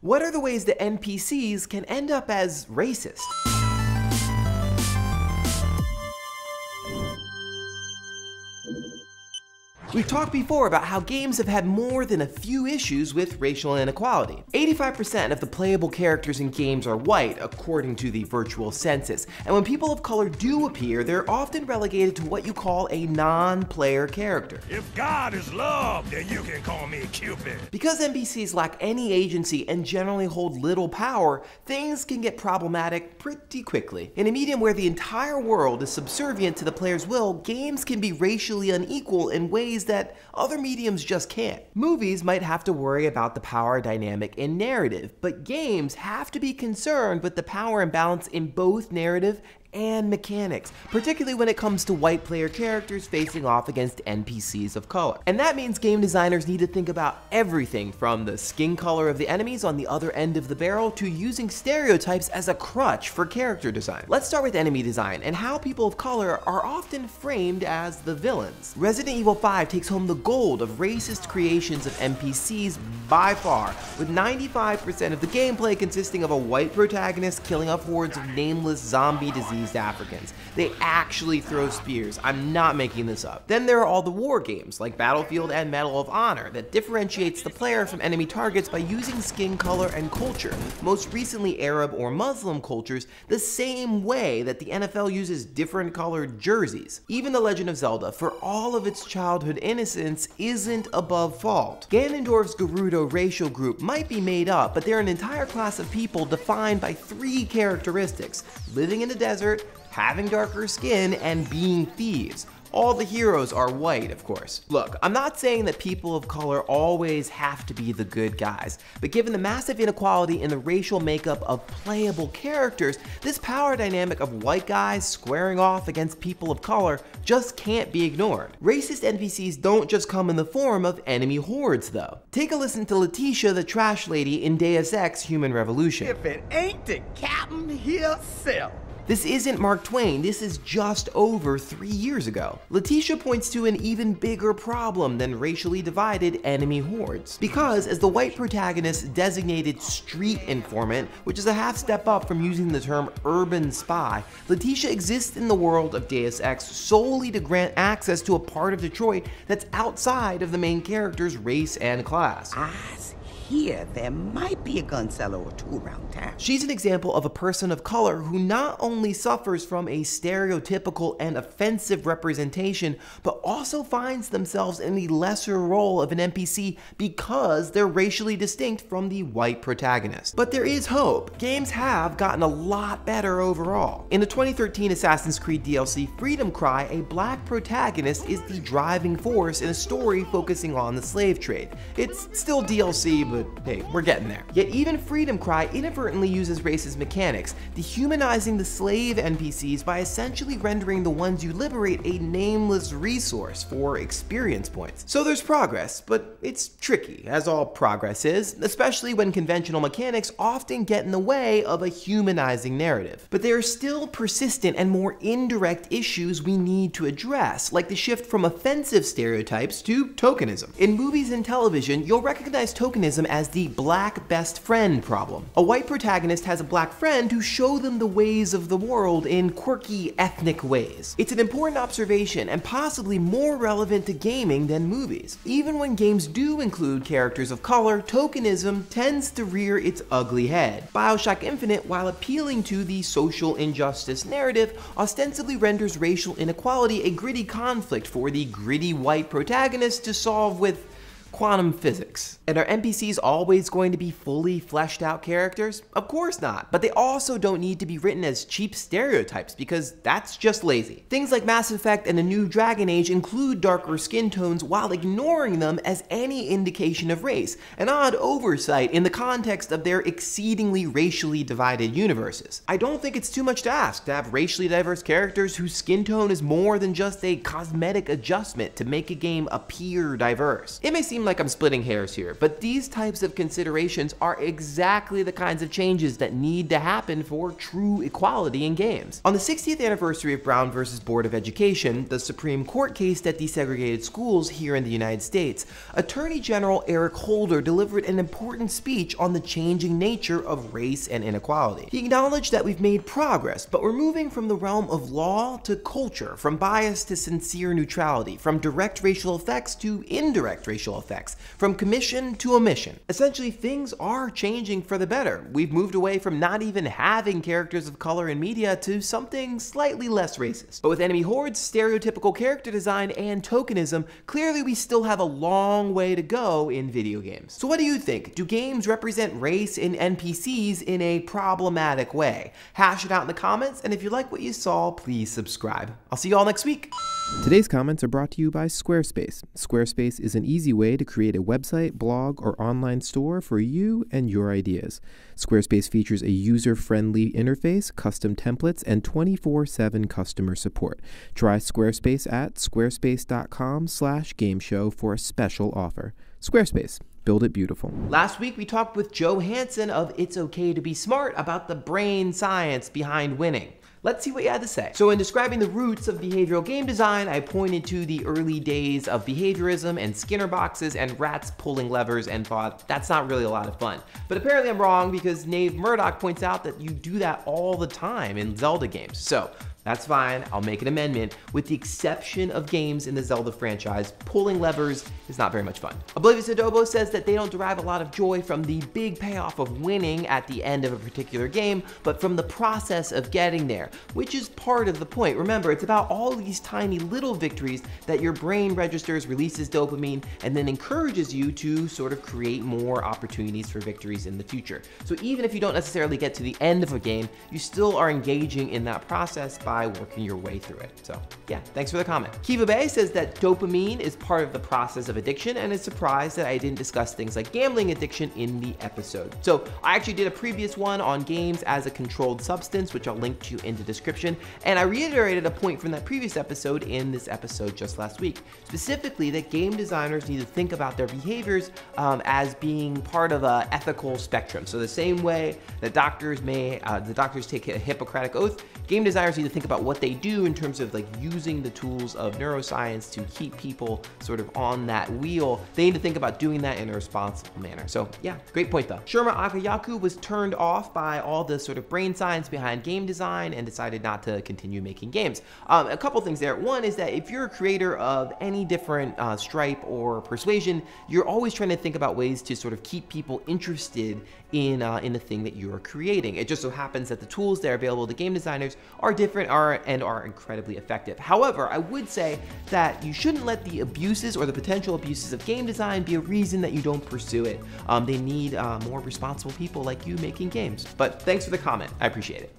What are the ways that NPCs can end up as racist? We've talked before about how games have had more than a few issues with racial inequality. 85% of the playable characters in games are white, according to the virtual census, and when people of color do appear, they're often relegated to what you call a non-player character. If God is love, then you can call me Cupid. Because NPCs lack any agency and generally hold little power, things can get problematic pretty quickly. In a medium where the entire world is subservient to the player's will, games can be racially unequal in ways that other mediums just can't. Movies might have to worry about the power dynamic in narrative, but games have to be concerned with the power imbalance in both narrative and mechanics, particularly when it comes to white player characters facing off against NPCs of color. And that means game designers need to think about everything from the skin color of the enemies on the other end of the barrel to using stereotypes as a crutch for character design. Let's start with enemy design and how people of color are often framed as the villains. Resident Evil 5 takes home the gold of racist creations of NPCs by far, with 95% of the gameplay consisting of a white protagonist killing off hordes of nameless zombie disease Africans. They actually throw spears. I'm not making this up. Then there are all the war games like Battlefield and Medal of Honor that differentiates the player from enemy targets by using skin color and culture, most recently Arab or Muslim cultures, the same way that the NFL uses different colored jerseys. Even The Legend of Zelda, for all of its childhood innocence, isn't above fault. Ganondorf's Gerudo racial group might be made up, but they're an entire class of people defined by three characteristics: living in the desert, having darker skin, and being thieves. All the heroes are white, of course. Look, I'm not saying that people of color always have to be the good guys, but given the massive inequality in the racial makeup of playable characters, this power dynamic of white guys squaring off against people of color just can't be ignored. Racist NPCs don't just come in the form of enemy hordes, though. Take a listen to Letitia the Trash Lady in Deus Ex: Human Revolution. If it ain't the captain himself. This isn't Mark Twain, this is just over 3 years ago. Letitia points to an even bigger problem than racially divided enemy hordes. Because as the white protagonist designated street informant, which is a half step up from using the term urban spy, Letitia exists in the world of Deus Ex solely to grant access to a part of Detroit that's outside of the main character's race and class. Here, there might be a gun seller or two around town. She's an example of a person of color who not only suffers from a stereotypical and offensive representation, but also finds themselves in the lesser role of an NPC because they're racially distinct from the white protagonist. But there is hope. Games have gotten a lot better overall. In the 2013 Assassin's Creed DLC Freedom Cry, a black protagonist is the driving force in a story focusing on the slave trade. It's still DLC, but hey, we're getting there. Yet even Freedom Cry inadvertently uses racist mechanics, dehumanizing the slave NPCs by essentially rendering the ones you liberate a nameless resource for experience points. So there's progress, but it's tricky, as all progress is, especially when conventional mechanics often get in the way of a humanizing narrative. But there are still persistent and more indirect issues we need to address, like the shift from offensive stereotypes to tokenism. In movies and television, you'll recognize tokenism as the black best friend problem. A white protagonist has a black friend who show them the ways of the world in quirky ethnic ways. It's an important observation and possibly more relevant to gaming than movies. Even when games do include characters of color, tokenism tends to rear its ugly head. BioShock Infinite, while appealing to the social injustice narrative, ostensibly renders racial inequality a gritty conflict for the gritty white protagonist to solve with quantum physics. And are NPCs always going to be fully fleshed out characters? Of course not, but they also don't need to be written as cheap stereotypes because that's just lazy. Things like Mass Effect and the new Dragon Age include darker skin tones while ignoring them as any indication of race, an odd oversight in the context of their exceedingly racially divided universes. I don't think it's too much to ask to have racially diverse characters whose skin tone is more than just a cosmetic adjustment to make a game appear diverse. It may seem seem like I'm splitting hairs here, but these types of considerations are exactly the kinds of changes that need to happen for true equality in games. On the 60th anniversary of Brown versus Board of Education, the Supreme Court case that desegregated schools here in the United States, Attorney General Eric Holder delivered an important speech on the changing nature of race and inequality. He acknowledged that we've made progress, but we're moving from the realm of law to culture, from bias to sincere neutrality, from direct racial effects to indirect racial effects, from commission to omission. Essentially, things are changing for the better. We've moved away from not even having characters of color in media to something slightly less racist. But with enemy hordes, stereotypical character design, and tokenism, clearly we still have a long way to go in video games. So what do you think? Do games represent race in NPCs in a problematic way? Hash it out in the comments, and if you like what you saw, please subscribe. I'll see you all next week. Today's comments are brought to you by Squarespace. Squarespace is an easy way to create a website, blog, or online store for you and your ideas. Squarespace features a user-friendly interface, custom templates, and 24/7 customer support. Try Squarespace at squarespace.com/gameshow for a special offer. Squarespace. Build it beautiful. Last week, we talked with Joe Hansen of It's Okay to Be Smart about the brain science behind winning. Let's see what you had to say. So in describing the roots of behavioral game design, I pointed to the early days of behaviorism and Skinner boxes and rats pulling levers and thought, that's not really a lot of fun. But apparently I'm wrong because Nave Murdoch points out that you do that all the time in Zelda games. So that's fine, I'll make an amendment. With the exception of games in the Zelda franchise, pulling levers is not very much fun. Oblivious Adobo says that they don't derive a lot of joy from the big payoff of winning at the end of a particular game, but from the process of getting there, which is part of the point. Remember, it's about all these tiny little victories that your brain registers, releases dopamine, and then encourages you to sort of create more opportunities for victories in the future. So even if you don't necessarily get to the end of a game, you still are engaging in that process by working your way through it. So yeah, thanks for the comment. Kiva Bay says that dopamine is part of the process of addiction and is surprised that I didn't discuss things like gambling addiction in the episode. So I actually did a previous one on games as a controlled substance, which I'll link to in the description. And I reiterated a point from that previous episode in this episode just last week, specifically that game designers need to think about their behaviors as being part of an ethical spectrum. So the same way that doctors take a Hippocratic oath, game designers need to think about what they do in terms of like using the tools of neuroscience to keep people sort of on that wheel. They need to think about doing that in a responsible manner. So yeah, great point though. Shurma Akayaku was turned off by all the sort of brain science behind game design and decided not to continue making games. A couple things there. One is that if you're a creator of any different stripe or persuasion, you're always trying to think about ways to sort of keep people interested in the thing that you are creating. It just so happens that the tools that are available to game designers are different and are incredibly effective. However, I would say that you shouldn't let the abuses or the potential abuses of game design be a reason that you don't pursue it. They need more responsible people like you making games. But thanks for the comment. I appreciate it.